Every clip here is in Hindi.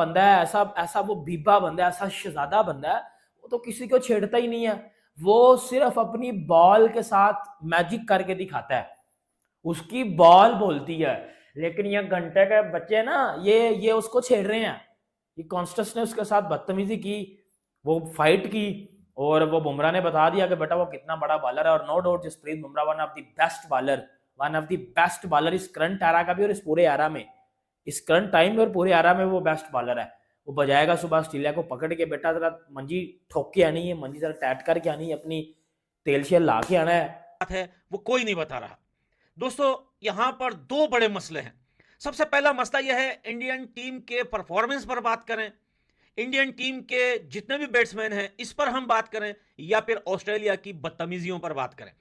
बंदा है, ऐसा ऐसा वो बीबा बंदा है, ऐसा शहजादा बंदा है, वो तो किसी को छेड़ता ही नहीं है। वो सिर्फ अपनी बॉल के साथ मैजिक करके दिखाता है, उसकी बॉल बोलती है। लेकिन ये घंटे के बच्चे ना, ये उसको छेड़ रहे हैं। ये कॉन्स्टेंस ने उसके साथ बदतमीजी की, वो फाइट की, और वो बुमराह ने बता दिया कि बेटा वो कितना बड़ा बॉलर है। और no doubt Jasprit Bumrah one of the best bowler, one of the best bowler इस करंट एरा का भी और इस पूरे एरा में, इस करंट टाइम में और पूरे एरा में वो बेस्ट बॉलर है। वो बजाएगा सुबह ऑस्ट्रेलिया को पकड़ के, बेटा जरा मंजी ठोक के आनी है, मंजी जरा टैट करके आनी है, अपनी तेल शेल ला के आना है वो कोई नहीं बता रहा। दोस्तों यहां पर दो बड़े मसले हैं। सबसे पहला मसला यह है, इंडियन टीम के परफॉर्मेंस पर बात करें, इंडियन टीम के जितने भी बैट्समैन हैं इस पर हम बात करें, या फिर ऑस्ट्रेलिया की बदतमीजियों पर बात करें।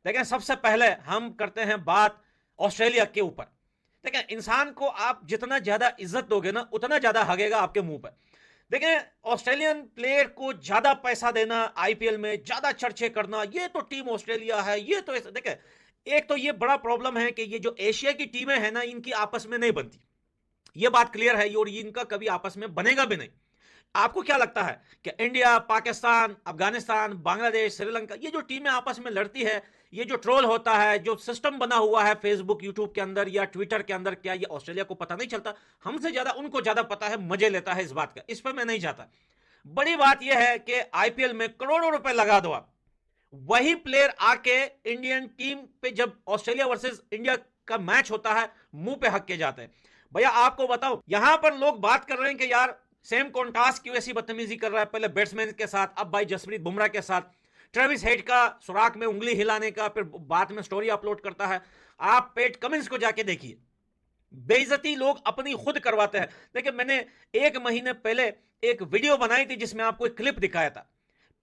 देखें, सबसे पहले हम करते हैं बात ऑस्ट्रेलिया के ऊपर। देखें, इंसान को आप जितना ज्यादा इज्जत दोगे ना, उतना ज्यादा हगेगा आपके मुंह पर। देखें, ऑस्ट्रेलियन प्लेयर को ज्यादा पैसा देना, आईपीएल में ज्यादा चर्चे करना, ये तो टीम ऑस्ट्रेलिया है, ये तो ऐसा। देखें, एक तो ये बड़ा प्रॉब्लम है कि ये जो एशिया की टीमें हैं ना, इनकी आपस में नहीं बनती, ये बात क्लियर है, और इनका कभी आपस में बनेगा भी नहीं। आपको क्या लगता है कि इंडिया, पाकिस्तान, अफगानिस्तान, बांग्लादेश, श्रीलंका, ये जो टीमें आपस में लड़ती है, ये जो ट्रोल होता है, जो सिस्टम बना हुआ है फेसबुक, यूट्यूब के अंदर या ट्विटर के अंदर, क्या ये ऑस्ट्रेलिया को पता नहीं चलता? हमसे ज्यादा उनको ज्यादा पता है, मजे लेता है इस बात का। इस पर मैं नहीं जाता। बड़ी बात यह है कि आईपीएल में करोड़ों रुपए लगा दो आप, वही प्लेयर आके इंडियन टीम पे जब ऑस्ट्रेलिया वर्सेस इंडिया का मैच होता है, मुंह पे हक के जाते हैं। भैया आपको बताओ, यहां पर लोग बात कर रहे हैं कि यार सेम कॉन्टास क्यों ऐसी बदतमीजी कर रहा है, पहले बैट्समैन के साथ, अब भाई जसप्रीत बुमराह के साथ, ट्रेविस हेड का सुराख में उंगली हिलाने का, फिर बाद में स्टोरी अपलोड करता है। आप पेट कमिंस को जाके देखिए, बेइज्जती लोग अपनी खुद करवाते हैं। देखिए, मैंने 1 महीने पहले एक वीडियो बनाई थी जिसमें आपको एक क्लिप दिखाया था।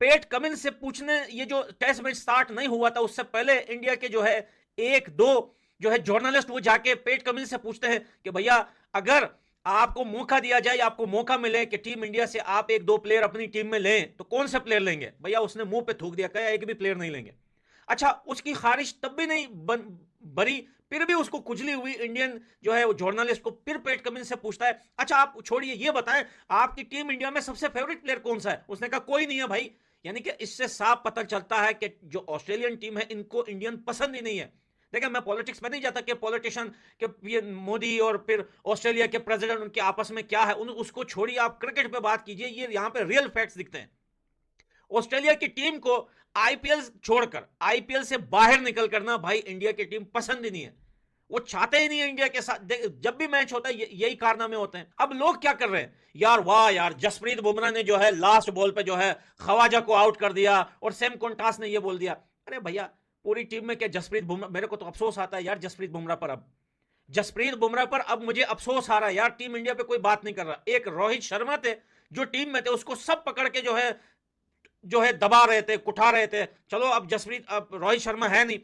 पेट कमिंस से पूछने, ये जो टेस्ट मैच स्टार्ट नहीं हुआ था उससे पहले, इंडिया के जो है 1-2 जो है जर्नलिस्ट, वो जाके पेट कमिंस से पूछते हैं कि भैया अगर आपको मौका दिया जाए, आपको मौका मिले कि टीम इंडिया से आप 1-2 प्लेयर अपनी टीम में लें, तो कौन से प्लेयर लेंगे? भैया उसने मुंह पे थूक दिया, कहा एक भी प्लेयर नहीं लेंगे। अच्छा, उसकी खारिश तब भी नहीं भरी, फिर भी उसको खुजली हुई। इंडियन जो है वो जर्नलिस्ट को फिर पेट कमिंस से पूछता है, अच्छा आप छोड़िए, ये बताएं आपकी टीम इंडिया में सबसे फेवरेट प्लेयर कौन सा है? उसने कहा कोई नहीं है भाई। यानी कि इससे साफ पता चलता है कि जो ऑस्ट्रेलियन टीम है, इनको इंडियन पसंद ही नहीं है। देखिए, मैं पॉलिटिक्स में नहीं जाता कि पॉलिटिशियन के ये मोदी और फिर ऑस्ट्रेलिया के प्रेसिडेंट, उनके आपस में क्या है, उसको छोड़िए, आप क्रिकेट पे बात कीजिए। ये यहां पे रियल फैक्ट्स दिखते हैं। ऑस्ट्रेलिया की टीम को आईपीएल छोड़कर, आईपीएल से बाहर निकल करना भाई इंडिया की टीम पसंद ही नहीं है। वो चाहते ही नहीं है इंडिया के साथ। जब भी मैच होता है यही कारनामे होते हैं। अब लोग क्या कर रहे हैं, यार वाह यार, जसप्रीत बुमराह ने जो है लास्ट बॉल पे जो है खवाजा को आउट कर दिया, और सेम कॉन्टास ने ये बोल दिया। अरे भैया, पूरी टीम में क्या जसप्रीत बुमराह? मेरे को तो अफसोस आता है यार जसप्रीत बुमराह पर। अब जसप्रीत बुमराह पर अब मुझे अफसोस आ रहा है यार, टीम इंडिया पे कोई बात नहीं कर रहा। एक रोहित शर्मा थे जो टीम में थे, उसको सब पकड़ के जो है दबा रहे थे, कुठा रहे थे। चलो अब जसप्रीत, अब रोहित शर्मा है नहीं।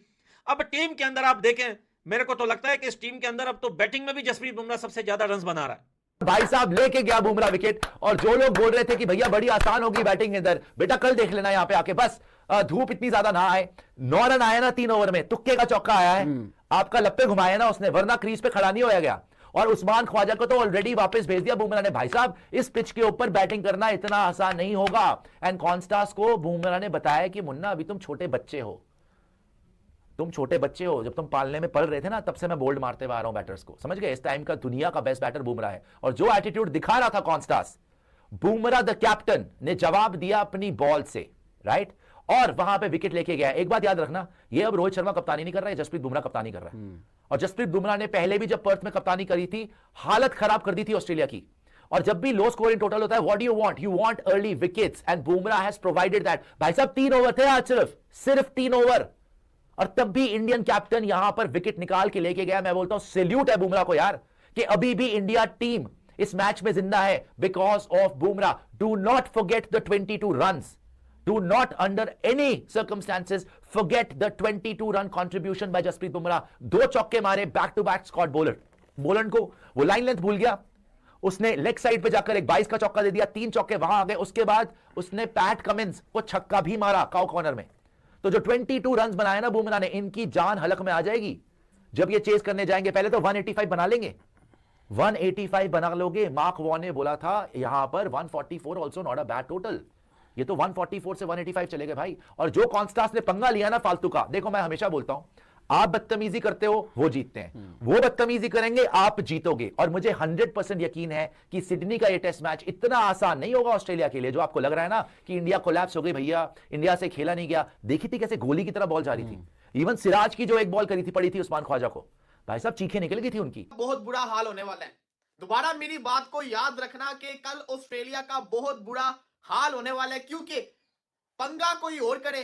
अब टीम के अंदर आप देखें, मेरे को तो लगता है कि इस टीम के अंदर अब तो बैटिंग में भी जसप्रीत बुमराह सबसे ज्यादा रन बना रहा है। भाई साहब लेके गया बुमराह विकेट, और जो लोग बोल रहे थे कि भैया बड़ी आसान होगी बैटिंग के अंदर, बेटा कल देख लेना यहां पे आके, बस धूप इतनी ज्यादा ना आए। 9 रन आया ना 3 ओवर में, तुक्के का चौका आया है, आपका लप्पे घुमाया ना उसने, वरना क्रीज पे खड़ा नहीं होया गया। और उस्मान ख्वाजा को तो ऑलरेडी वापस भेज दिया बुमराह ने। भाई साहब, इस पिच के ऊपर बैटिंग करना इतना आसान नहीं होगा। एंड कॉन्स्टास को बुमराह ने बताया कि मुन्ना अभी तुम छोटे बच्चे हो, तुम छोटे बच्चे हो, जब तुम पालने में पल रहे थे ना, तब से मैं बोल्ड मारते हुए आ रहा हूं बैटर्स को, समझ गए? इस टाइम का दुनिया का बेस्ट बैटर बुमराह है। और जो एटीट्यूड दिखा रहा था कॉन्स्टास, बुमराह द कैप्टन ने जवाब दिया अपनी बॉल से, राइट? और वहां पे विकेट लेके गया। एक बात याद रखना, ये अब रोहित शर्मा कप्तानी नहीं कर रहा है, जसप्रीत बुमराह कप्तानी कर रहा है। और जसप्रीत बुमराह ने पहले भी जब पर्थ में कप्तानी करी थी, हालत खराब कर दी थी ऑस्ट्रेलिया की। और जब भी लो स्कोर इन टोटल होता है, what do you want? You want early wickets, and Bumrah has provided that. भाई साहब 3 ओवर थे आज, सिर्फ 3 ओवर, और तब भी इंडियन कैप्टन यहां पर विकेट निकाल के लेके गया। मैं बोलता हूं सैल्यूट है बुमराह को यार, कि अभी भी इंडिया टीम इस मैच में जिंदा है because of Bumrah. Do not forget the 22 runs, do not under any circumstances forget the 22 run contribution by Jasprit Bumrah. 2 चौके मारे back to back Scott Boland को, वो लाइन लेंथ भूल गया, उसने लेग साइड पे जाकर एक 22 का चौका दे दिया, 3 चौके वहां आ गए। उसके बाद उसने पैट कमिंस को छक्का भी मारा काउ कॉर्नर में। तो जो 22 रन बनाए ना बुमराह ने, इनकी जान हलक में आ जाएगी जब ये चेस करने जाएंगे। पहले तो 185 बना लेंगे, 185 बना लोगे। मार्क वॉन ने बोला था यहां पर 144 also not a bad total. ये तो 144 से 185 चले गए भाई। और जो कॉन्स्टास ने पंगा लिया ना फालतू का, देखो मैं हमेशा बोलता हूं, आप बदतमीजी करते हो वो जीतते हैं, वो बदतमीजी करेंगे आप जीतोगे। और मुझे 100% यकीन है कि सिडनी का ये टेस्ट मैच इतना आसान नहीं होगा ऑस्ट्रेलिया के लिए। जो आपको लग रहा है ना कि इंडिया कोलैप्स हो गई, भैया इंडिया से खेला नहीं गया। देखी थी कैसे गोली की तरह बॉल जा रही थी। इवन सिराज की जो एक बॉल करी थी, पड़ी थी उस्मान ख्वाजा को, भाई साहब चीखें निकल गई थी उनकी। बहुत बुरा हाल होने वाला है। दोबारा मेरी बात को याद रखना कि कल ऑस्ट्रेलिया का बहुत बुरा हाल होने वाला है, क्योंकि पंगा कोई और करे,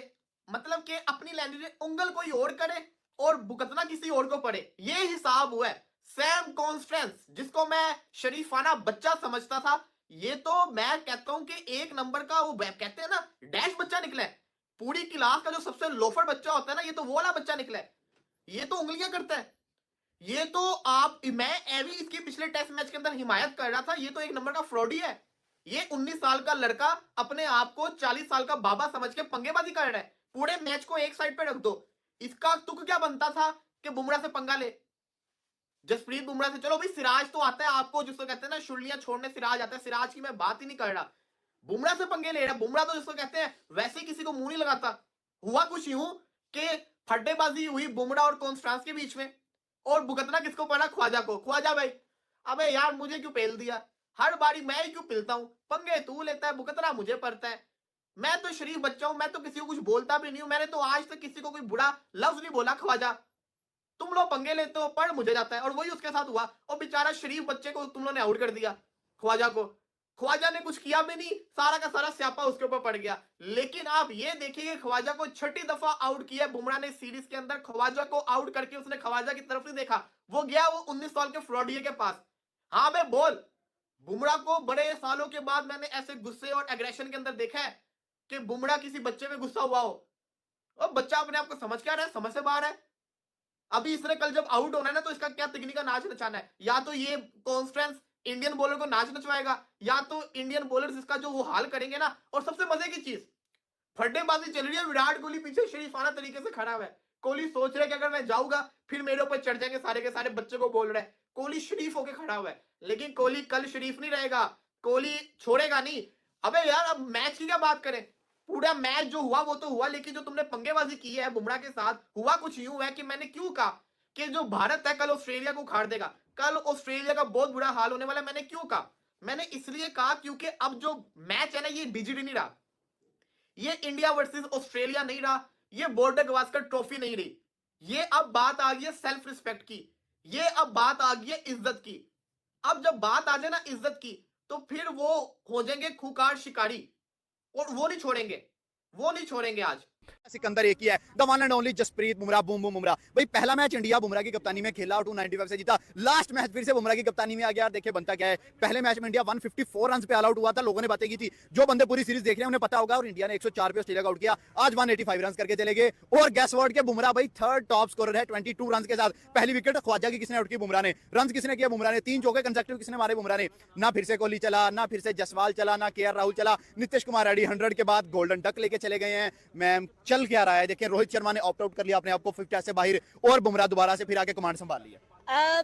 मतलब कि अपनी लैंग्वेज उंगल कोई और करे और भुगतना किसी और को पड़े, ये हिसाब हुआ है। सैम कॉन्स्टेंस, जिसको मैं शरीफाना बच्चा समझता था, ये तो मैं कहता हूं कि एक नंबर का वो कहते हैं ना डैश बच्चा निकला है। पूरी क्लास का जो सबसे लोफर बच्चा होता है ना, ये तो वो वाला बच्चा निकला है। ये तो उंगलियां करता है। ये तो मैं एवी इसके पिछले टेस्ट मैच के अंदर हिमायत कर रहा था। ये तो एक नंबर का फ्रॉडी है। ये 19 साल का लड़का अपने आप को 40 साल का बाबा समझ के पंगेबाजी कर रहा है। पूरे मैच को एक साइड पे रख दो। इसका तुक क्या बनता था कि बुमराह से पंगा ले, जसप्रीत बुमराह से। चलो भाई सिराज तो आता है आपको, जिसको कहते हैं ना शुलियां छोड़ने सिराज आता है, सिराज की मैं बात ही नहीं कर रहा। बुमराह से पंगे ले रहा। बुमराह तो जिसको कहते हैं वैसे ही किसी को मुंह नहीं लगाता। हुआ कुछ यूं कि फड्डेबाजी हुई बुमराह और कॉन्स्टेंस के बीच में, और भुगतना किसको पड़ा? ख्वाजा को। ख्वाजा भाई अबे यार मुझे क्यों पेल दिया, हर बारी मैं ही क्यों पिलता हूं, पंगे तू लेता है, भुगतना मुझे पड़ता है। मैं तो शरीफ बच्चा हूं, मैं तो किसी को कुछ बोलता भी नहीं हूं। मैंने तो आज तक किसी को कोई बुरा लफ्ज नहीं बोला। ख्वाजा तुम लोग पंगे लेते हो, पढ़ मुझे जाता है। और वही उसके साथ हुआ। और बेचारा शरीफ बच्चे को तुम लोगों ने आउट कर दिया, ख्वाजा को। ख्वाजा ने कुछ किया भी नहीं, सारा का सारा स्यापा उसके ऊपर पड़ गया। लेकिन आप ये देखिए ख्वाजा को 6ठी दफा आउट किया बुमराह ने सीरीज के अंदर। ख्वाजा को आउट करके उसने ख्वाजा की तरफ नहीं देखा, वो गया वो 19 साल के फ्रॉडिये के पास। हाँ बे बोल। बुमराह को बड़े सालों के बाद मैंने ऐसे गुस्से और एग्रेशन के अंदर देखा है कि बुमराह किसी बच्चे में गुस्सा हुआ हो। और बच्चा अपने आप को समझ क्या रहा है, समझ से बाहर है। अभी इसने कल जब आउट होना है ना, तो इसका क्या तिगनी का नाच नचाना है। या तो ये कॉन्स्टेंस इंडियन बॉलर को नाच नचवाएगा, या तो इंडियन बॉलर्स इसका जो वो हाल करेंगे ना। और सबसे मजे की चीज, फड्डेबाजी चल रही है, विराट कोहली पीछे शरीफाना तरीके से खड़ा हुआ है। कोहली सोच रहा है कि अगर मैं जाऊंगा फिर मेरे ऊपर चढ़ जाएंगे सारे के सारे, बच्चे को बोल रहा है। कोहली शरीफ होके खड़ा हुआ है, लेकिन कोहली कल शरीफ नहीं रहेगा, कोहली छोड़ेगा नहीं। अबे यार अब मैच की क्या बात करें, पूरा मैच जो हुआ वो तो हुआ, लेकिन जो तुमने पंगेबाजी की है बुमराह के साथ, हुआ कुछ यूं है कि मैंने क्यों कहा कि जो भारत है कल ऑस्ट्रेलिया को उखाड़ देगा। कल ऑस्ट्रेलिया का बहुत बुरा हाल होने वाला है। मैंने क्यों कहा? मैंने इसलिए कहा क्योंकि अब जो मैच है ना, ये बीजीडी नहीं रहा, ये इंडिया वर्सेस ऑस्ट्रेलिया नहीं रहा, ये बॉर्डर गवास्कर ट्रॉफी नहीं रही। ये अब बात आ गई है सेल्फ रिस्पेक्ट की, ये अब बात आ गई है इज्जत की। अब जब बात आ जाए ना इज्जत की, तो फिर वो हो जाएंगे खूंखार शिकारी, और वो नहीं छोड़ेंगे, वो नहीं छोड़ेंगे। आज सिकंदर एक ही है, the one and only Jasprit Bumrah, boom boom Bumrah. भाई पहला मैच इंडिया बुमराह की कप्तानी में खेला और 295 से जीता। लास्ट मैच फिर से बुमराह की कप्तानी में आ गया। देखिए बनता क्या है, पहले मैच में इंडिया 154 रन पे ऑल आउट हुआ था। लोगों ने बातें की थी, जो बंदे पूरी सीरीज देख रहे हैं उन्हें पता होगा। और इंडिया ने 104 पे ऑस्ट्रेलिया को आउट किया। आज 185 रन करके चले गए। और गैस वर्ड के बुमराह भाई थर्ड टॉप स्कोरर है 22 रन के साथ। पहली विकेट ख्वाजा की किसने आउट की? बुमराह ने। रन किसने किया? बुमराह ने। 3 चौके कंसेक्टिव किसने मारे? बुमराह ने। ना फिर से कोहली चला, ना फिर से जसवाल चला, ना केएल राहुल चला। नीतीश कुमार रेड्डी 100 के बाद गोल्डन डक लेके चले गए हैं। मैम चल क्या रहा है देखिए, रोहित शर्मा ने ऑप्ट आउट कर लिया अपने आप को 50 से बाहर, और बुमराह दोबारा से फिर आके कमांड संभाल लिया।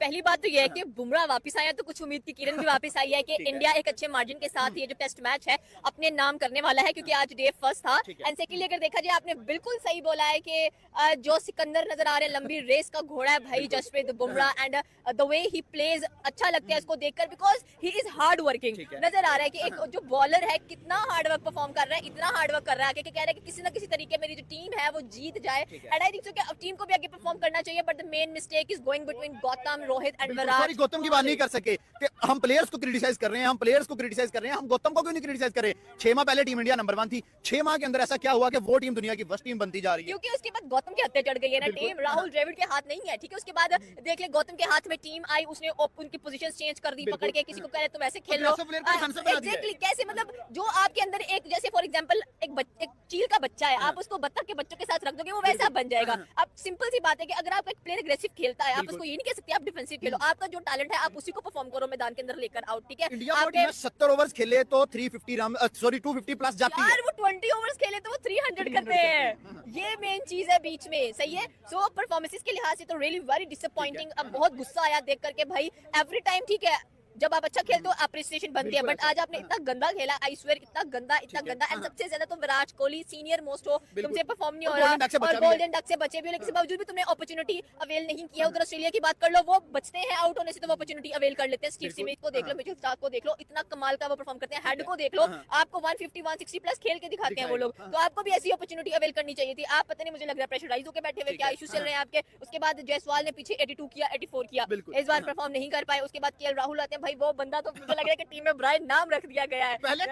पहली बात तो यह है कि बुमराह वापस आया तो कुछ उम्मीद की किरण भी वापस आई है कि इंडिया एक अच्छे मार्जिन के साथ ये जो टेस्ट मैच है अपने नाम करने वाला है, क्योंकि आज डे फर्स्ट था। एंड सेकेंडली अगर देखा जाए, आपने बिल्कुल सही बोला है कि जो सिकंदर नजर आ रहे हैं, लंबी रेस का घोड़ा है भाई Jasprit Bumrah. And the way he plays अच्छा लगता है इसको देखकर, because he is hard working. नजर आ रहा है कि एक जो बॉलर है कितना हार्ड वर्क परफॉर्म कर रहा है, इतना हार्ड वर्क कर रहा है कि कह रहा है कि किसी ना किसी तरीके मेरी जो टीम है वो जीत जाए। एंड आई थिंक सो कि टीम को भी आगे परफॉर्म करना चाहिए, but the main mistake is going between Gautam, Rohit and Virat. Gautam की बात नहीं कर सके कि हम प्लेयर्स को क्रिटिसाइज कर रहे हैं, हम प्लेयर्स को क्रिटिसाइज कर रहे हैं, हम गौतम को क्यों नहीं क्रिटिसाइज कर रहे? 6 माह पहले टीम इंडिया नंबर 1 थी। 6 माह के अंदर ऐसा क्या हुआ कि वो टीम दुनिया की वर्स्ट टीम बनती जा रही है? क्योंकि उसके बाद गौतम के हत्या चढ़ गई है ना टीम। राहुल द्रविड़ के हाथ नहीं है, ठीक है। उसके बाद देख ले गौतम के हाथ में टीम आई, उसने उनकी पोजीशन चेंज कर दी, पकड़ के किसी को कह रहे तुम ऐसे खेल लो। एग्जैक्टली कैसे, मतलब जो आपके अंदर एक, जैसे फॉर एग्जांपल एक चील का बच्चा है, आप उसको बत्तख के बच्चों के साथ रख दोगे वो वैसा बन जाएगा। अब सिंपल सी बात है कि अगर आप एक प्लेयर एग्रेसिव खेलता है, आप उसको ये नहीं कह सकते आप डिफेंसिव खेलो, आपका जो टैलेंट है आप उसी को परफॉर्म करो मैदान के अंदर लेकर आउट, ठीक है। इंडिया को टीम में 70 ओवर्स खेले तो 350 रन, सॉरी 250 प्लस जाती है। यार वो 20 ओवर्स खेले तो वो 300 करते हैं, ये मेन चीज है बीच में, सही है। सो परफॉर्मेंसेस के लिहाज से तो रियली वेरी डिसअपॉइंटिंग। अब बहुत गुस्सा आया देख करके भाई, एवरी टाइम ठीक है जब आप अच्छा खेलते हो अप्रिसिएशन बनती है, बट आज आपने इतना गंदा खेला, आई स्वेयर इतना गंदा एंड सबसे ज्यादा तो विराट कोहली सीनियर मोस्ट हो, तुमसे परफॉर्म नहीं हो रहा और गोल्डन डक से बचे भी हो, लेकिन इसके बावजूद भी तुमने अपॉर्चुनिटी अवेल नहीं किया। उधर ऑस्ट्रेलिया की बात कर लो, वो बचते हैं आउट होने से तो वो अपॉर्चुनिटी अवेल कर लेते हैं। स्टीव स्मिथ को देख लो, मिचेल स्टार्क को देख लो, इतना कमाल का वो परफॉर्म करते हैं। हेड को देख लो, आपको 150 160 प्लस खेल के दिखाते हैं वो लोग, तो आपको भी ऐसी अपॉर्चुनिटी अवेल करनी चाहिए थी। आप पता नहीं मुझे लग रहा है प्रेशराइज होकर बैठे हुए, क्या इश्यूज चल रहे हैं आपके। उसके बाद जायसवाल ने पीछे 82 किया, 84 किया, इस बार परफॉर्म नहीं कर पाए। उसके बाद केएल राहुल आते हैं, भाई वो बंदा तो मुझे लग रहा है कि टीम में ब्रायन नाम रख दिया गया है। पहले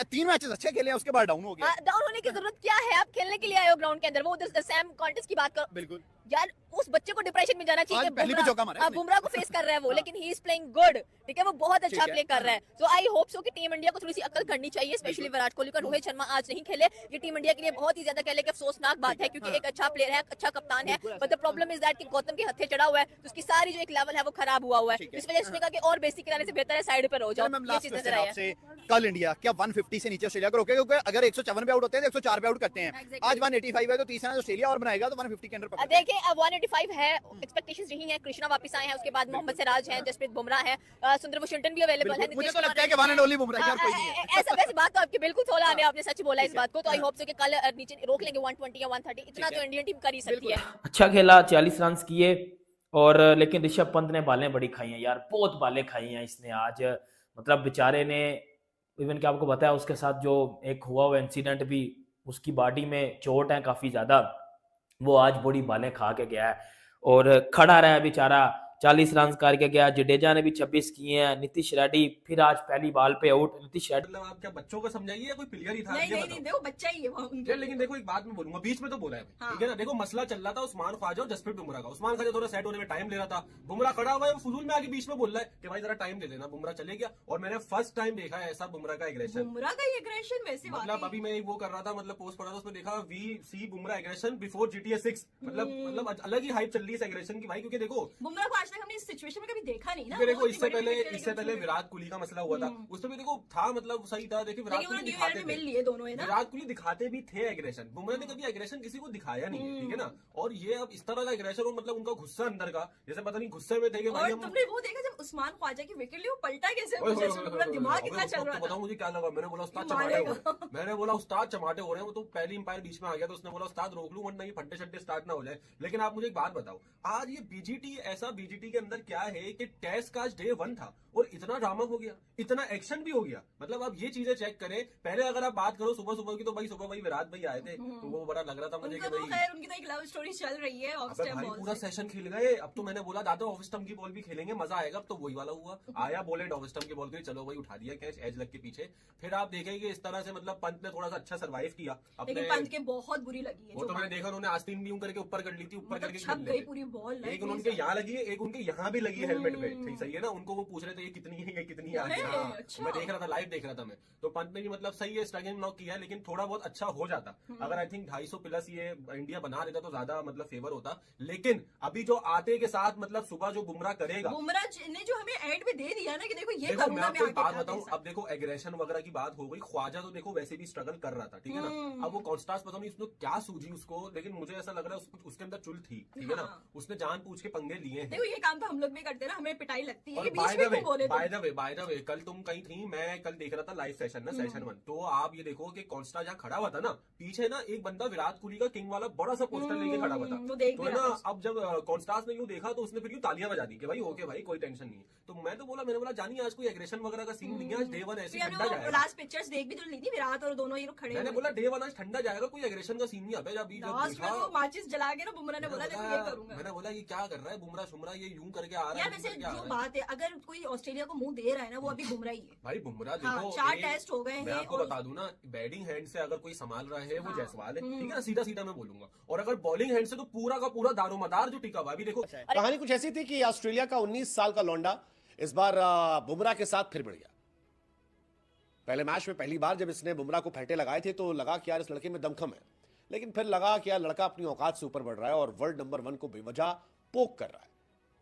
3 मैचेस अच्छे खेले, उसके बाद डाउन हो गया। डाउन होने की जरूरत क्या है, आप खेलने के लिए आए हो ग्राउंड के अंदर। वो उधर सैम कॉन्टेस्ट की बात करो, बिल्कुल यार उस बच्चे को डिप्रेशन में जाना चाहिए। आज पहली पे चौका मारा है उसने। बुमराह को फेस कर रहा है वो, लेकिन ही इज प्लेइंग गुड, ठीक है, वो बहुत अच्छा प्ले कर रहा है। सो आई होप सो कि टीम इंडिया को थोड़ी सी अकल करनी चाहिए, स्पेशली विराट कोहली का। रोहित शर्मा आज नहीं खेले, ये टीम इंडिया के लिए बहुत ही ज्यादा कह ले कि अफसोसनाक बात है, क्योंकि एक अच्छा प्लेयर है, अच्छा कप्तान है, but the problem is that कि गौतम के हत्थे चढ़ा हुआ है, तो उसकी सारी जो एक लेवल है वो खराब हुआ हुआ है। इस वजह से उसने कहा कि और बेसिक कराने से बेहतर है साइड पर हो जाओ। मैम ये लास्ट चीज क्वेश्चन नजर आई है। आपसे, कल इंडिया क्या 150 से नीचे ऑस्ट्रेलिया को रोकेगा? क्योंकि अगर 154 पे आउट होते हैं तो 104 पे आउट करते हैं। आज 185 है तो तीसरा ऑस्ट्रेलिया और बनाएगा तो 150 के अंदर पकड़। देखिए अब 185 है, एक्सपेक्टेशंस रही हैं, कृष्णा वापस आए हैं, उसके बाद मोहम्मद सिराज हैं, जसप्रीत बुमराह है, सुंदर वाशिंगटन भी अवेलेबल है। मुझे तो लगता है कि वन एंड ओनली बुमराह यार कोई नहीं है। ऐसा वैसे बात तो आपकी बिल्कुल थोड़ा आने आपने सच बोला इस बात को, तो आई होप सो कि कल नीचे रोक लेंगे 120 या 130, इतना तो इंडियन टीम कर ही सकती है। अच्छा खेला, 40 रन किए, और लेकिन ऋषभ पंत ने बालें बड़ी खाई हैं यार, बहुत बालें खाई हैं इसने आज। मतलब बेचारे ने, इवन कि आपको बताया उसके साथ जो एक हुआ हुआ इंसिडेंट भी, उसकी बॉडी में चोट है काफ़ी ज़्यादा, वो आज बड़ी बालें खा के गया है और खड़ा रहा है बेचारा। 40 रन करके गया। जडेजा ने भी 26 किए हैं। नीतीश रेड्डी फिर आज पहली बॉल पे आउट। नीतीश रेड्डी, मतलब आप क्या बच्चों को समझाइए या कोई प्लेयर ही था? नहीं ये नहीं बताओ। नहीं, देखो बच्चा ही है वो उनके। यार लेकिन देखो एक बात मैं बोलूंगा, बीच में तो बोला है हाँ। ठीक है ना। देखो मसला चल रहा था उस्मान ख्वाजा और जसप्रीत बुमराह का। उस्मान ख्वाजा थोड़ा सेट होने में टाइम ले रहा था, बुमराह खड़ा हुआ है, वो फुजूल में आगे बीच में बोल रहा है कि भाई जरा टाइम दे देना, बुमराह चले गया। और मैंने फर्स्ट टाइम देखा है ऐसा बुमराह का एग्रेशन। बुमराह का एग्रेशन वैसे मतलब वाकई- अभी मैं वो कर रहा था, मतलब पोस्ट पढ़ा था, उसमें देखा we see Bumrah aggression before GTA 6। मतलब अलग ही हाइप चल रही है इस एग्रेशन की भाई, क्योंकि देखो बुमराह को आज तक हमने इस सिचुएशन में कभी देखा नहीं ना। देखो बहुत ही इससे बड़ी पहले विकेट विराट कोहली का मसला हुआ था, उसमें भी देखो था, मतलब सही था। देखिए विराट लेकिन वो कोहली न्यू ईयर दिखाते में थे, मिल लिए दोनों है ना। विराट कोहली दिखाते भी थे एग्रेशन। बुमराह ने कभी एग्रेशन किसी को दिखाया नहीं है, ठीक है ना। और ये अब इस तरह का एग्रेशन हो, मतलब उनका गुस्सा अंदर का, जैसे पता नहीं गुस्से में थे कि भाई और हम तुमने वो देखा जब उस्मान ख्वाजा की विकेट ली, वो पलटा कैसे, ओए, मुझे ओए, ओए, पूरा ओए, दिमाग ओए, कितना चल रहा बताओ था। मुझे क्या लगा। मैंने बोला उस्ताद ये चमाटे हो मारेगा। रहे हैं। मैंने बोला उस्ताद चमाटे हो रहे हैं। वो तो पहली अंपायर बीच में आ गया तो उसने बोला उस्ताद रोक लूं वरना ये फट्टे शट्टे स्टार्ट ना हो जाए। लेकिन आप मुझे एक बात बताओ, आज ये बीजीटी ऐसा, बीजीटी के अंदर क्या है कि टेस्ट का आज डे 1 था और इतना ड्रामा हो गया, इतना एक्शन भी हो गया। मतलब आप ये चीजें चेक करें। पहले अगर आप बात करो सुबह सुबह की, तो भाई सुबह भाई विराट भाई आए थे, तो वो बड़ा लग रहा था मुझे उनका कि तो भाई खैर उनकी तो एक लव स्टोरी चल रही है ऑफ अबे स्टंप भाई बॉल पूरा से। सेशन खेल गए। अब तो मैंने बोला दादा ऑफ स्टंप की बॉल भी खेलेंगे, मजा आएगा। अब तो वही वाला हुआ, आया बोले ऑफ स्टंप की बॉल के, चलो भाई उठा दिया कैच एज लग के पीछे। फिर आप देखेंगे इस तरह से, मतलब पंत ने थोड़ा सा अच्छा सर्वाइव किया अपने। लेकिन पंत के बहुत बुरी लगी है वो जो तो मैंने बात- देखा, उन्होंने आस्तीन भी यूं करके ऊपर कर ली थी, ऊपर मतलब करके छप खेल गई लेते। पूरी बॉल। एक उनके यहाँ लगी है, एक उनके यहाँ भी लगी है हेलमेट पे, सही है ना। उनको वो पूछ रहे थे ये कितनी है, ये कितनी है आगे। है, हाँ, अच्छा। मैं देख रहा था, लाइव देख रहा था मैं। तो पंत ने भी मतलब सही है स्ट्राइकिंग नॉक किया है, लेकिन थोड़ा बहुत अच्छा हो जाता। अगर आई थिंक 250 प्लस ये इंडिया बना देता तो ज्यादा मतलब फेवर होता। लेकिन अभी जो आते के साथ, मतलब सुबह जो बुमराह करेगा, बुमराह ने जो हमें एंड में दे दिया ना कि देखो ये देखो मैं करूंगा आपको एक बात आगे बताऊं। आगे अब देखो एग्रेशन वगैरह की बात हो गई, ख्वाजा तो देखो वैसे भी स्ट्रगल कर रहा था, ठीक है ना। अब वो कॉन्स्टास पता नहीं उसने क्या सूझी उसको, लेकिन मुझे ऐसा लग रहा है उसके अंदर चुल थी, ठीक है ना। हाँ। उसने जान पूछ के पंगे लिए हैं। देखो ये काम तो हम लोग भी करते हैं ना, हमें पिटाई लगती है और कि बीच में क्यों बोले तुम? बाय द वे कल तुम कहीं थी, मैं कल देख रहा था लाइव सेशन ना, सेशन 1। तो आप ये देखो कि कॉन्स्टा जहाँ खड़ा हुआ था ना, पीछे ना एक बंदा विराट कोहली का किंग वाला बड़ा सा पोस्टर लेके खड़ा हुआ था। वो देख तो भी है ना, रहा था। अब जब कॉन्स्टास ने यूं देखा तो उसने फिर यूं तालियां बजा दी कि भाई ओके भाई कोई टेंशन नहीं है। तो मैं तो बोला, मैंने बोला जानी आज कोई एग्रेशन वगैरह का सीन नहीं है, आज डे 1 ऐसे ही ठंडा जाएगा। लास्ट पिक्चर्स देख भी तो ली थी विराट और दोनों ये लोग खड़े मैंने हुए। बोला डे 1 आज ठंडा जाएगा, कोई एग्रेशन का सीन नहीं आता। जब लास्ट में वो माचिस जला के ना बुमराह ने बोला देखो ये करूंगा। मैंने बोला ये क्या कर रहा है बुमराह शुमराह, ये यूं करके आ रहा है, यार यूं वैसे करके आ जो रहा है। बात है, अगर कोई ऑस्ट्रेलिया को मुंह दे रहा है ना, वो अभी बुमराह ही है। भाई बुमराह हाँ, देखो 4 एक- टेस्ट हो गए मैं हैं आपको और- बता दूं ना, बैटिंग हैंड से अगर कोई संभाल रहा है वो हाँ। जायसवाल है, ठीक है ना, सीधा सीधा मैं बोलूंगा। और अगर बॉलिंग हैंड से तो पूरा का पूरा दारोमदार जो टिका हुआ, अभी देखो कहानी कुछ ऐसी थी कि ऑस्ट्रेलिया का 19 साल का लौंडा इस बार बुमराह के साथ फिर बढ़ गया। पहले मैच में पहली बार जब इसने बुमराह को फेंटे लगाए थे तो लगा कि यार इस लड़के में दमखम है, लेकिन फिर लगा कि यार लड़का अपनी औकात से ऊपर बढ़ रहा है और वर्ल्ड नंबर 1 को बेवजह पोक कर रहा है।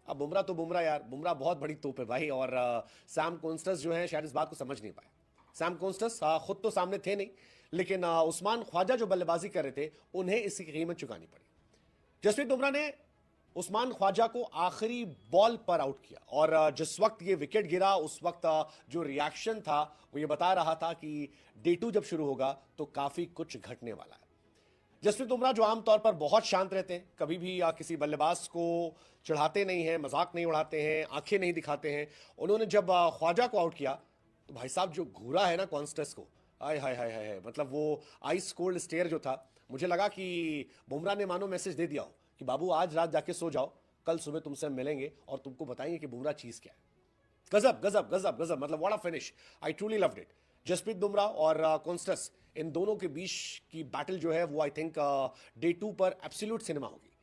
अब बुमराह तो बुमराह यार, बुमराह बहुत बड़ी तोप है भाई। और सैम कॉन्स्टस जो है शायद इस बात को समझ नहीं पाए। सैम कॉन्स्टस खुद तो सामने थे नहीं, लेकिन उस्मान ख्वाजा जो बल्लेबाजी कर रहे थे उन्हें इसकी कीमत चुकानी पड़ी। जसप्रीत बुमराह ने उस्मान ख्वाजा को आखिरी बॉल पर आउट किया और जिस वक्त ये विकेट गिरा उस वक्त जो रिएक्शन था वो ये बता रहा था कि डे 2 जब शुरू होगा तो काफी कुछ घटने वाला है। जसप्रीत बुमराह जो आमतौर पर बहुत शांत रहते हैं, कभी भी किसी बल्लेबाज को चढ़ाते नहीं हैं, मजाक नहीं उड़ाते हैं, आंखें नहीं दिखाते हैं, उन्होंने जब ख्वाजा को आउट किया तो भाई साहब जो घूरा है ना कॉन्स्टस को, आय हाय हाय हाय, मतलब वो आइस कोल्ड स्टेयर जो था, मुझे लगा कि बुमराह ने मानो मैसेज दे दिया हो कि बाबू आज रात जाके सो जाओ, कल सुबह तुमसे मिलेंगे और तुमको बताएंगे कि बुमराह चीज क्या है। गजब गजब गजब गजब, मतलब what a finish, I truly loved it. Jasprit Bumrah और कॉन्स्टस, इन दोनों के बीच की बैटल जो है वो आई थिंक डे 2 पर एब्सोल्यूट सिनेमा होगी।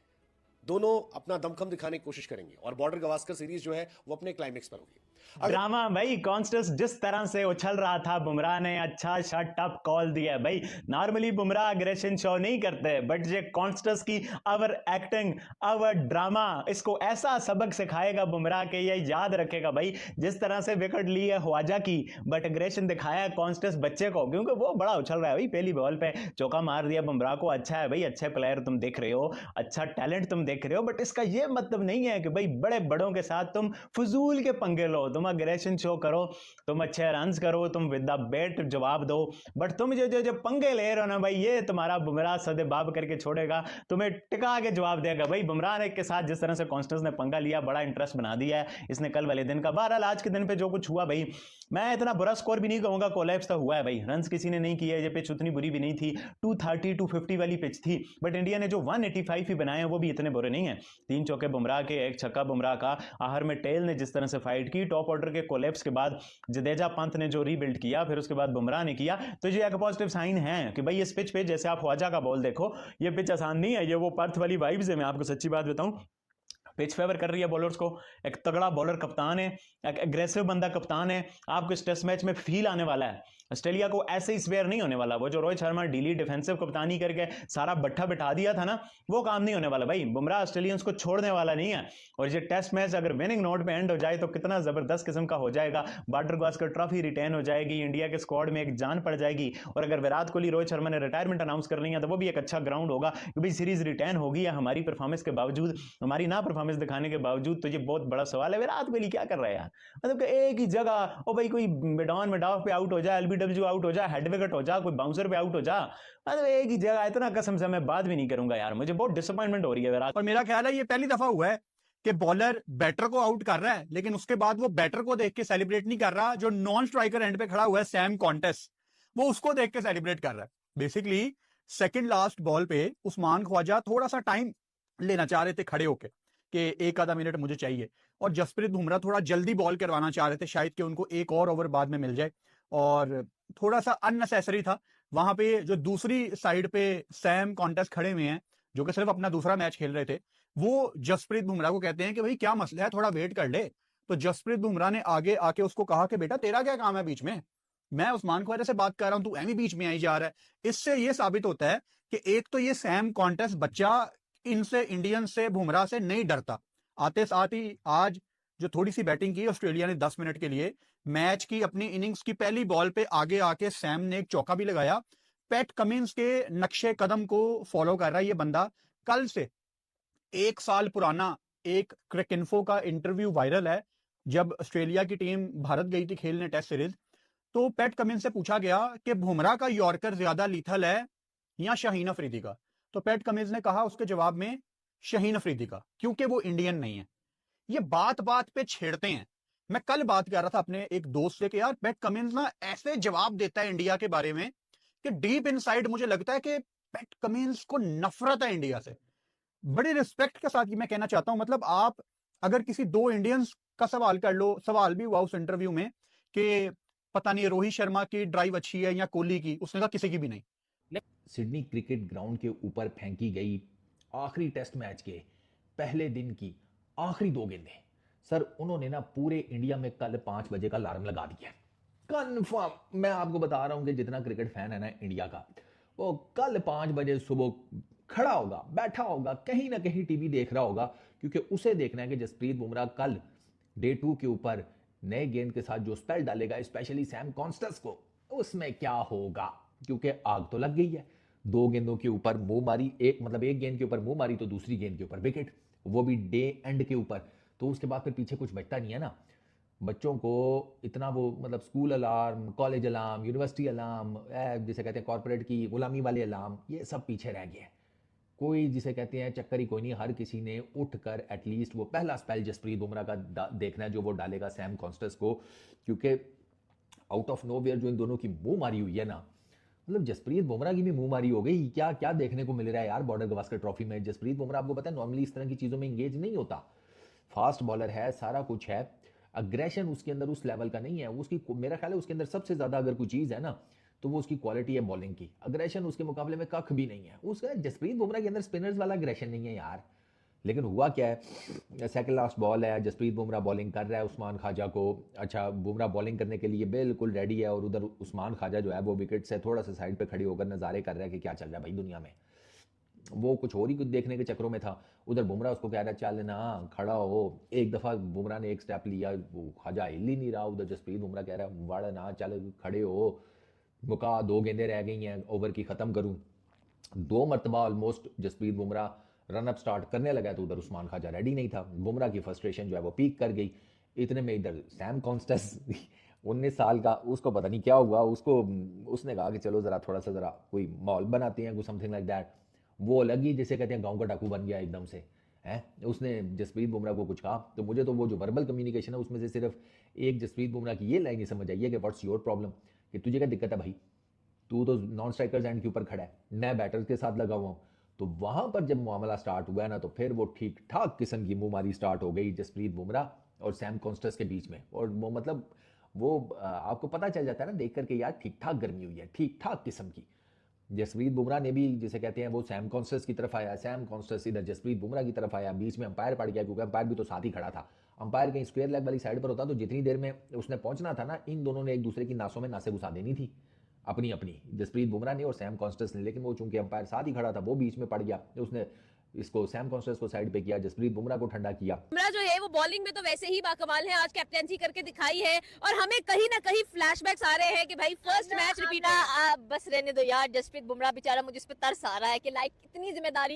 दोनों अपना दमखम दिखाने की कोशिश करेंगे और बॉर्डर गवास्कर सीरीज जो है वो अपने क्लाइमेक्स पर होगी। ड्रामा भाई, कॉन्स्टस जिस तरह से उछल रहा था, बुमराह ने अच्छा शॉट टप कॉल दिया भाई। नॉर्मली बुमराह अग्रेशन शो नहीं करते, बट ये कॉन्स्टस की अवर एक्टिंग, अवर ड्रामा, इसको ऐसा सबक सिखाएगा बुमराह के ये याद रखेगा भाई। जिस तरह से विकेट ली है ख्वाजा की, बट अग्रेशन दिखाया कॉन्स्टस बच्चे को, क्योंकि वो बड़ा उछल रहा है भाई। पहली बॉल पे चौका मार दिया बुमराह को। अच्छा है भाई, अच्छे प्लेयर तुम देख रहे हो, अच्छा टैलेंट तुम देख रहे हो, बट इसका ये मतलब नहीं है कि भाई बड़े बड़ों के साथ तुम फजूल के पंगे लो, तुम अग्रेशन शो करो, तुम अच्छे रन्स करो, तुम विद द बैट जवाब दो, बट तुम जो पंगे ले रहे हो ना भाई, ये तुम्हारा बुमराह सदेबाब करके छोड़ेगा, तुम्हें टिका के जवाब देगा भाई। बुमराह ने के साथ जिस तरह से कॉन्स्टेंस ने पंगा लिया, बड़ा इंटरेस्ट बना दिया है इसने कल वाले दिन का। बहरहाल आज के दिन पे जो कुछ हुआ भाई, मैं इतना बुरा स्कोर भी नहीं कहूंगा, कोलैप्स तो हुआ है भाई, रन्स किसी ने नहीं किए, ये पिच उतनी बुरी भी नहीं थी, 230 250 वाली पिच थी, बट इंडिया ने जो 185 ही बनाए हैं वो भी इतने बुरे नहीं है। 3 चौके बुमराह के, 1 छक्का बुमराह का, आहर में टेल ने जिस तरह से फाइट की, टॉप ऑर्डर के कोलैप्स के बाद जडेजा पंत ने जो रीबिल्ड किया, फिर उसके बाद बुमराह ने किया, तो ये एक पॉजिटिव साइन है कि भाई इस पिच पे, जैसे आप ख्वाजा का बॉल देखो, ये पिच आसान नहीं है, ये वो पर्थ वाली वाइब्स है। मैं आपको सच्ची बात बताऊं, पिच फेवर कर रही है बॉलर्स को। एक तगड़ा बॉलर कप्तान है, एक एग्रेसिव बंदा कप्तान है, आपको इस टेस्ट मैच में फील आने वाला है। ऑस्ट्रेलिया को ऐसे ही स्पेयर नहीं होने वाला। वो जो रोहित शर्मा डीली डिफेंसिव कप्तानी करके सारा बट्ठा बिठा दिया था ना, वो काम नहीं होने वाला भाई। बुमराह ऑस्ट्रेलियंस को छोड़ने वाला नहीं है। और ये टेस्ट मैच अगर विनिंग नोट पे एंड हो जाए तो कितना जबरदस्त किस्म का हो जाएगा। बॉर्डर गवास्कर ट्रॉफी रिटेन हो जाएगी, इंडिया के स्क्वाड में एक जान पड़ जाएगी। और अगर विराट कोहली, रोहित शर्मा ने रिटायरमेंट अनाउंस कर ली है तो वो भी एक अच्छा ग्राउंड होगा कि भाई सीरीज रिटेन होगी या हमारी परफॉर्मेंस के बावजूद, हमारी ना परफॉर्मेंस दिखाने के बावजूद। तो ये बहुत बड़ा सवाल है, विराट कोहली क्या कर रहा है यार, मतलब कि एक ही जगह, ओ भाई कोई मिडॉन मिडॉफ पे आउट हो जाए, एलबीडब्ल्यू आउट हो जाए, हेड विकेट हो जा, कोई बाउंसर पे आउट हो जा, मतलब एक ही जगह। इतना कसम से मैं बात भी नहीं करूंगा यार, मुझे बहुत डिसअपॉइंटमेंट हो रही है विराट। और मेरा ख्याल है ये पहली दफा हुआ है कि बॉलर बैटर को आउट कर रहा है, लेकिन उसके बाद वो बैटर को देख के सेलिब्रेट नहीं कर रहा। जो नॉन स्ट्राइकर एंड पे खड़ा हुआ है सैम कॉन्टेस, वो उसको देख के सेलिब्रेट कर रहा है। बेसिकली सेकंड लास्ट बॉल पे उस्मान ख्वाजा थोड़ा सा टाइम लेना चाह रहे थे खड़े होके कि एक आधा मिनट मुझे चाहिए, और जसप्रीत बुमराह थोड़ा जल्दी बॉल करवाना चाह रहे थे, शायद कि उनको एक और ओवर बाद में मिल जाए, और थोड़ा सा अननेसेसरी था। वहां पे जो दूसरी साइड पे सैम कॉन्टेस्ट खड़े हुए हैं, जो कि सिर्फ अपना दूसरा मैच खेल रहे थे, वो जसप्रीत बुमराह को कहते हैं कि भाई क्या मसला है, थोड़ा वेट कर ले। तो जसप्रीत बुमराह ने आगे आके उसको कहा कि बेटा तेरा क्या काम है बीच में, मैं उस्मान ख्वाजा से बात कर रहा हूं, तू एमी बीच में आई जा रहा है। इससे ये साबित होता है कि एक तो ये सैम कॉन्टेस्ट बच्चा इनसे, इंडियन से, बुमराह से नहीं डरता। आते साथ ही आज जो थोड़ी सी बैटिंग की ऑस्ट्रेलिया ने 10 मिनट के लिए, मैच की अपनी इनिंग्स की पहली बॉल पे आगे आके सैम ने एक चौका भी लगाया। पैट कमिंस के नक्शे कदम को फॉलो कर रहा है ये बंदा। कल से 1 साल पुराना एक क्रिकइन्फो का इंटरव्यू वायरल है, जब ऑस्ट्रेलिया की टीम भारत गई थी खेलने टेस्ट सीरीज, तो पैट कमिंस से पूछा गया कि बुमराह का यॉर्कर ज्यादा लीथल है या शाहीन अफरीदी का। तो पैट कमिंस ने कहा उसके जवाब में शाहीन अफरीदी का, क्योंकि वो इंडियन नहीं है। ये बात बात पे छेड़ते हैं। मैं कल बात कर रहा था अपने एक दोस्त से कि यार पैट कमिंस ना ऐसे जवाब देता है इंडिया के बारे में कि डीप इनसाइड मुझे लगता है कि पैट कमिंस को नफरत है इंडिया से। बड़ी रिस्पेक्ट के साथ ये मैं कहना चाहता हूं, मतलब आप अगर किसी 2 इंडियंस का सवाल कर लो, सवाल भी हुआ उस इंटरव्यू में कि पता नहीं रोहित शर्मा की ड्राइव अच्छी है या कोहली की, उसने कहा किसी की भी नहीं। सिडनी क्रिकेट ग्राउंड के ऊपर फेंकी गई आखिरी टेस्ट मैच के पहले दिन की आखिरी 2 गेंदें, सर उन्होंने ना पूरे इंडिया में कल 5 बजे का अलार्म लगा दिया। कंफर्म मैं आपको बता रहा हूं कि जितना क्रिकेट फैन है ना इंडिया का, वो कल 5 बजे सुबह खड़ा होगा, बैठा होगा, कहीं ना कहीं टीवी देख रहा होगा, क्योंकि उसे देखना है कि जसप्रीत बुमराह कल डे 2 के ऊपर नए गेंद के साथ जो स्पेल डालेगा, स्पेशली सैम कॉन्स्टेंस को, उसमें क्या होगा। क्योंकि आग तो लग गई है, 2 गेंदों के ऊपर मुंह मारी, एक गेंद के ऊपर मुंह मारी तो दूसरी गेंद के ऊपर विकेट, वो भी डे एंड के ऊपर। तो उसके बाद फिर पीछे कुछ बचता नहीं है ना। बच्चों को इतना वो मतलब school alarm, college alarm, university alarm, जिसे कहते हैं कॉर्पोरेट की गुलामी वाले अलार्म, ये सब पीछे रह गए हैं। कोई जिसे कहते हैं चक्कर ही कोई नहीं। हर किसी ने उठकर एटलीस्ट वो पहला स्पेल जसप्रीत बुमराह का देखना है जो वो डालेगा सैम कॉन्स्टेंस को, क्योंकि आउट ऑफ नोवेयर जो इन दोनों की मुंह मारी हुई है ना, मतलब जसप्रीत बुमराह की भी मुंह मारी हो गई। क्या क्या देखने को मिल रहा है यार बॉर्डर गवास्कर ट्रॉफी में। जसप्रीत बुमराह आपको पता है नॉर्मली इस तरह की चीज़ों में इंगेज नहीं होता। फास्ट बॉलर है, सारा कुछ है, अग्रेशन उसके अंदर उस लेवल का नहीं है। उसकी मेरा ख्याल है उसके अंदर सबसे ज़्यादा अगर कोई चीज़ है ना तो वो उसकी क्वालिटी है बॉलिंग की। अग्रेशन उसके मुकाबले में कख भी नहीं है। उसका जसप्रीत बुमराह के अंदर स्पिनर्स वाला अग्रेशन नहीं है यार। लेकिन हुआ क्या है, सेकंड लास्ट बॉल है, जसप्रीत बुमराह बॉलिंग कर रहा है उस्मान ख्वाजा को। अच्छा, बुमराह बॉलिंग करने के लिए बिल्कुल रेडी है और उधर उस्मान ख्वाजा जो है वो विकेट से थोड़ा सा साइड पे खड़ी होकर नज़ारे कर रहा है कि क्या चल रहा है भाई दुनिया में। वो कुछ और ही कुछ देखने के चक्रों में था। उधर बुमराह उसको कह रहा है चल ना खड़ा हो। एक दफ़ा बुमराह ने एक स्टेप लिया, वो ख्वाजा हिल ही नहीं रहा। उधर जसप्रीत बुमराह कह रहा है वाड़ा ना चल खड़े हो, मुका 2 गेंदें रह गई हैं, ओवर की ख़त्म करूँ। 2 मरतबा almost Jasprit Bumrah run up start करने लगा तो उधर उस्मान ख्वाजा रेडी नहीं था। बुमराह की फ्रस्ट्रेशन जो है वो पीक कर गई। इतने में इधर सैम कॉन्स्टेंस 19 साल का, उसको पता नहीं क्या हुआ, उसने कहा कि चलो थोड़ा सा कोई माहौल बनाते हैं, कुछ समथिंग लाइक दैट। वो अलग ही जिसे कहते हैं गांव का डाकू बन गया एकदम से है। उसने जसप्रीत बुमराह को कुछ कहा तो मुझे तो वो जो वर्बल कम्युनिकेशन है उसमें से सिर्फ एक जसप्रीत बुमराह की ये लाइन ही समझ आई है कि व्हाट्स योर प्रॉब्लम, कि तुझे क्या दिक्कत है भाई, तू तो नॉन स्ट्राइकर्स एंड के ऊपर खड़ा है, मैं बैटर्स के साथ लगा हुआ हूँ। तो वहां पर जब मामला स्टार्ट हुआ ना तो फिर वो ठीक ठाक किस्म की मुंहमारी स्टार्ट हो गई जसप्रीत बुमराह और सैम कॉन्स्टेंस के बीच में। और वो मतलब वो आपको पता चल जाता है ना देख करके यार ठीक ठाक गर्मी हुई है, ठीक ठाक किस्म की। जसप्रीत बुमराह ने भी जिसे कहते हैं वो सैम कॉन्स्टेंस की तरफ आया, सैम कॉन्स्टेंस इधर जसप्रीत बुमराह की तरफ आया। बीच में अंपायर पड़ गया क्योंकि अंपायर भी तो साथ ही खड़ा था। अंपायर कहीं स्क्वायर लेग वाली साइड पर होता तो जितनी देर में उसने पहुंचना था ना, इन दोनों ने एक दूसरे की नासों में नासे घुसा देनी थी अपनी अपनी, जसप्रीत बुमराह ने और सैम कॉन्स्टेंस ने। लेकिन वो चूंकि अंपायर साथ ही खड़ा था वो बीच में पड़ गया, उसने इसको सैम कॉन्स्टेंस को साइड पे किया, जसप्रीत बुमराह को ठंडा किया। बुमराह जो है वो बॉलिंग में तो वैसे ही बाकमाल है, आज कैप्टेंसी करके दिखाई है और हमें कहीं ना कहीं फ्लैशबैक्स आ रहे हैं कि भाई फर्स्ट मैच रिपीट। बस रहने दो यार, जसप्रीत बुमराह बेचारा, मुझे इस पे तरस आ रहा है कि लाइक इतनी जिम्मेदारी,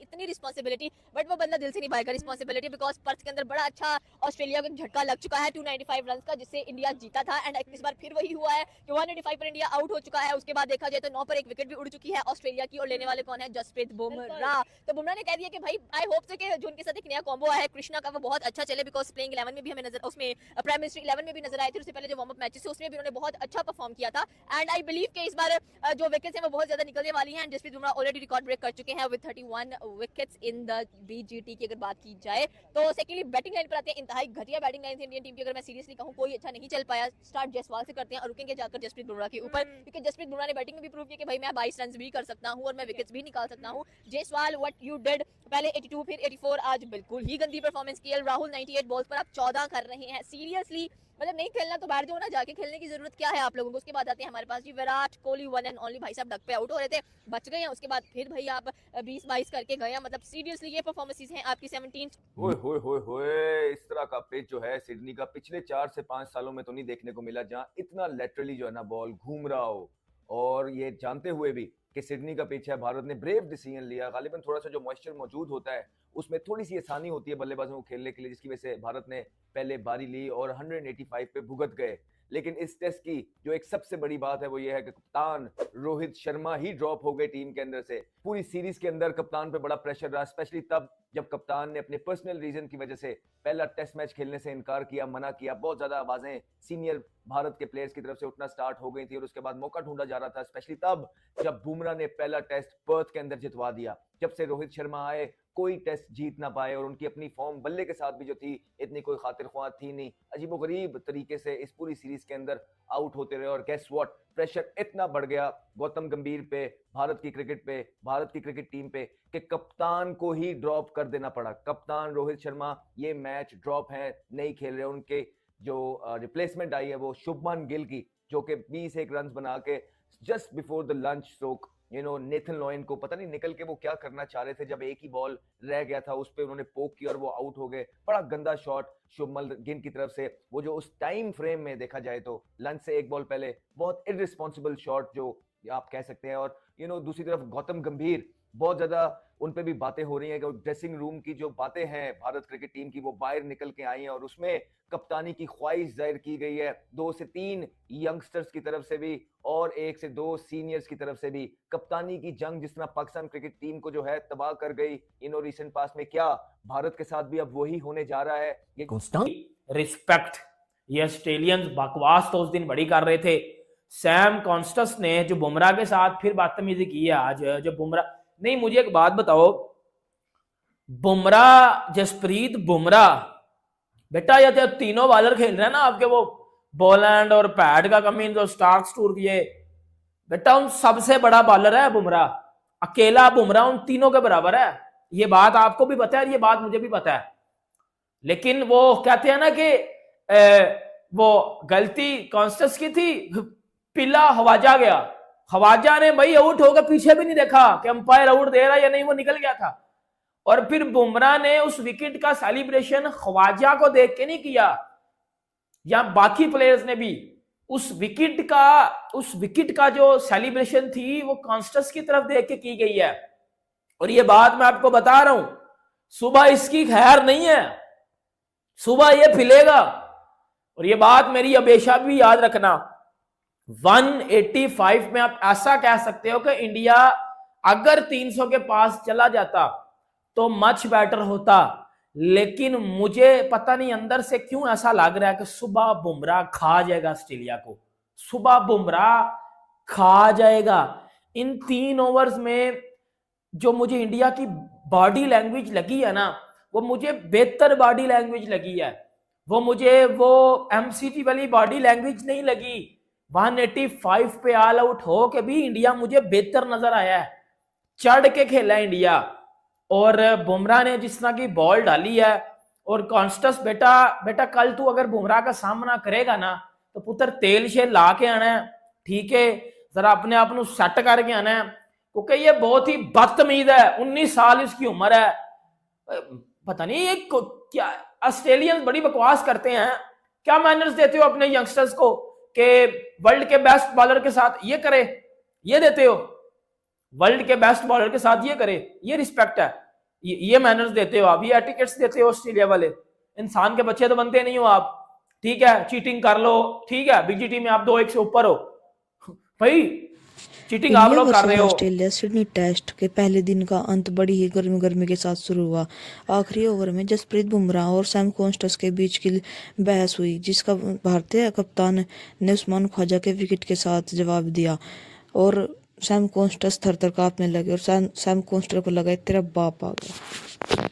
इतनी रिस्पॉन्सिबिलिटी, बट वो बंदा दिल से निभाएगा रिस्पॉन्सिबिलिटी। बिकॉज पर्थ के अंदर बड़ा अच्छा ऑस्ट्रेलिया को झटका लग चुका है 295 रन का, जिससे इंडिया जीता था। एंड इस बार फिर वही हुआ है कि 185 पर इंडिया आउट हो चुका है। उसके बाद देखा जाए तो 9 पर एक विकेट भी उड़ चुकी है ऑस्ट्रेलिया की, और लेने वाले कौन है, जसप्रीत बुमराह। तो बुमराह ने कह दिया कि आई होप सो कि जो उनके साथ एक नया कॉम्बो आया है कृष्णा का वो बहुत अच्छा चले। बिकॉज प्लेइंग 11 में भी हमें नजर, उसमें प्राइम मिनिस्टर 11 में भी नजर आए थे, उससे पहले जो वार्म अप मैचेस थे उसमें भी उन्होंने बहुत अच्छा परफॉर्म किया था। एंड आई बिलीव कि इस बार जो विकेट्स हैं वो बहुत ज्यादा निकलने वाली हैं। And Jasprit Bumrah already record break कर चुके हैं with 31 wickets in the BGT की अगर बात की जाए तो। सेकेंडली बैटिंग लाइन पर आते हैं, इंतहाई घटिया बैटिंग लाइन थी इंडियन टीम की। अगर मैं सीरियसली कहूं कोई अच्छा नहीं चल पाया। स्टार्ट जयसवाल से करते हैं और रुकेंगे जाकर जसप्रीत बुमराह के ऊपर, क्योंकि जसप्रीत बुमराह ने बैटिंग में भी प्रूव किया कि भाई मैं 22 रन भी कर सकता हूं और मैं विकेट्स भी निकाल सकता हूं। जयसवाल व्हाट यू डिड, पहले 82 फिर 84, आज बिल्कुल ही गंदी परफॉर्मेंस की। राहुल 98 बॉल्स पर आप 14 कर रहे हैं। सीरियसली मतलब नहीं खेलना तो बाहर जाओ ना, जाके खेलने की जरूरत क्या है आप लोगों को। उसके बाद आते हैं हमारे पास जी Virat Kohli, one and only. भाई साहब डक पे आउट हो रहे थे, बच गए हैं। उसके बाद फिर भाई आप 20-22 करके गए हैं। मतलब सीरियसली ये परफॉर्मेंसेस हैं आपकी 17। ओए होए होए होए, इस तरह का पिच जो है सिडनी का पिछले 4 से 5 सालों में तो नहीं देखने को मिला, जहां इतना लेटरली जो है ना बॉल घूम रहा हो। और ये जानते हुए भी कि सिडनी का पिच है, भारत ने ब्रेव डिसीजन लिया। गालिबन थोड़ा सा जो मॉइस्चर मौजूद होता है उसमें थोड़ी सी आसानी होती है बल्लेबाजों को खेलने के लिए, जिसकी वजह से भारत ने पहले बारी ली और 185 पे भुगत गए। लेकिन इस टेस्ट की जो एक सबसे बड़ी बात है वो ये है कि कप्तान रोहित शर्मा ही ड्रॉप हो गए टीम के अंदर से। पूरी सीरीज के अंदर कप्तान पे बड़ा प्रेशर रहा, स्पेशली तब जब कप्तान ने अपने पर्सनल रीजन की वजह से पहला टेस्ट मैच खेलने से इनकार किया, मना किया। बहुत ज्यादा आवाजें सीनियर भारत के प्लेयर्स की तरफ से उठना स्टार्ट हो गई थी और उसके बाद मौका ढूंढा जा रहा था, स्पेशली तब जब बुमराह ने पहला टेस्ट पर्थ के अंदर जितवा दिया। जब से रोहित शर्मा आए कोई टेस्ट जीत ना पाए और उनकी अपनी फॉर्म बल्ले के साथ भी जो थी इतनी कोई खातिर ख्वाह थी नहीं। अजीबोगरीब तरीके से इस पूरी सीरीज के अंदर आउट होते रहे और गेस व्हाट, प्रेशर इतना बढ़ गया गौतम गंभीर पे, भारत की क्रिकेट पे, भारत की क्रिकेट टीम पे, कि कप्तान को ही ड्रॉप कर देना पड़ा। कप्तान रोहित शर्मा ये मैच ड्रॉप है, नहीं खेल रहे। उनके जो रिप्लेसमेंट आई है वो शुभमन गिल की, जो कि 21 रन बना के just before the lunch stroke Nathan lion को पता नहीं निकल के वो क्या करना चाह रहे थे, जब एक ही बॉल रह गया था उस पर उन्होंने पोक किया और वो आउट हो गए। बड़ा गंदा शॉट शुभमन गिल की तरफ से, वो जो उस टाइम फ्रेम में देखा जाए तो लंच से एक बॉल पहले बहुत इररिस्पॉन्सिबल शॉट जो आप कह सकते हैं। और दूसरी तरफ गौतम गंभीर, बहुत ज्यादा उन पे भी बातें हो रही हैं कि ड्रेसिंग रूम की जो बातें हैं भारत क्रिकेट टीम की वो बाहर निकल के आई हैं और उसमें कप्तानी की ख्वाहिश जाहिर की गई है 2 से 3 यंगस्टर्स की तरफ से भी और 1 से 2 सीनियर्स की तरफ से भी। कप्तानी की जंग जिस तरह पाकिस्तान क्रिकेट टीम को जो है तबाह कर गई रिसेंट पास में, क्या भारत के साथ भी अब वही होने जा रहा है? रिस्पेक्ट, ये ऑस्ट्रेलियंस बकवास तो उस दिन बड़ी कर रहे थे। सैम कॉन्स्टस ने जो बुमराह के साथ फिर बदतमीजी की है आज, जो बुमराह नहीं, मुझे एक बात बताओ, बुमराह, जसप्रीत बुमराह, बेटा ये तो तीनों बॉलर खेल रहे हैं ना आपके, वो बॉलैंड और पैड का कमीन जो स्टार्क्स टूर किए, बेटा उन सबसे बड़ा बॉलर है बुमराह, अकेला बुमराह उन तीनों के बराबर है। ये बात आपको भी पता है, ये बात मुझे भी पता है। लेकिन वो कहते हैं ना कि वो गलती कॉन्स्टस की थी, पिला हवाजा गया, हवाजा ने भाई आउट होकर पीछे भी नहीं देखा कि अंपायर आउट दे रहा या नहीं, वो निकल गया था। और फिर बुमराह ने उस विकेट का सेलिब्रेशन ख्वाजा को देख के नहीं किया, या बाकी प्लेयर्स ने भी उस विकेट का जो सेलिब्रेशन थी वो कॉन्स्टस की तरफ देख के की गई है। और ये बात मैं आपको बता रहा हूं, सुबह इसकी खैर नहीं है, सुबह ये फिलेगा। और ये बात मेरी हमेशा भी याद रखना, 185 में आप ऐसा कह सकते हो कि इंडिया अगर 300 के पास चला जाता तो मच बेटर होता। लेकिन मुझे पता नहीं अंदर से क्यों ऐसा लग रहा है कि सुबह बुमराह खा जाएगा ऑस्ट्रेलिया को, सुबह बुमराह खा जाएगा। इन 3 ओवर्स में जो मुझे इंडिया की बॉडी लैंग्वेज लगी है ना, वो मुझे बेहतर बॉडी लैंग्वेज लगी है, वो मुझे वो एमसीटी वाली बॉडी लैंग्वेज नहीं लगी। 185 पे ऑल आउट हो के भी इंडिया मुझे बेहतर नजर आया है, चढ़ के खेला है इंडिया। और बुमराह ने जिस तरह की बॉल डाली है, और कॉन्स्टस बेटा कल तू अगर बुमराह का सामना करेगा ना तो पुत्र तेल शे ला के आना है, ठीक है, जरा अपने आप को सेट करके आना है, क्योंकि ये बहुत ही बदतमीज है। 19 साल इसकी उम्र है, पता नहीं ये क्या ऑस्ट्रेलियंस बड़ी बकवास करते हैं। क्या मैनर्स देते हो अपने यंगस्टर्स को कि वर्ल्ड के बेस्ट बॉलर के साथ ये करे, ये देते हो, वर्ल्ड के बेस्ट बॉलर के साथ ये करे, ये रिस्पेक्ट है, ये मैनर्स देते हो आप, ये एटिकेट्स देते हो ऑस्ट्रेलिया वाले। इंसान के बच्चे तो बनते नहीं हो आप, ठीक है, चीटिंग कर लो, ठीक है, बीजीटी में आप 2-1 से ऊपर हो, भाई चीटिंग आप लोग कर रहे हो। ऑस्ट्रेलिया सिडनी टेस्ट के पहले दिन का अंत बड़ी ही गर्मी के साथ शुरू हुआ। आखिरी ओवर में जसप्रीत बुमराह और सैम कॉन्स्टस के बीच की बहस हुई, जिसका भारतीय कप्तान ने उस्मान ख्वाजा के विकेट के साथ जवाब दिया और सैम कॉन्स्टस थर-थर कांपने लगे और सैम कॉन्स्टस को लगा तेरा बाप आ गया।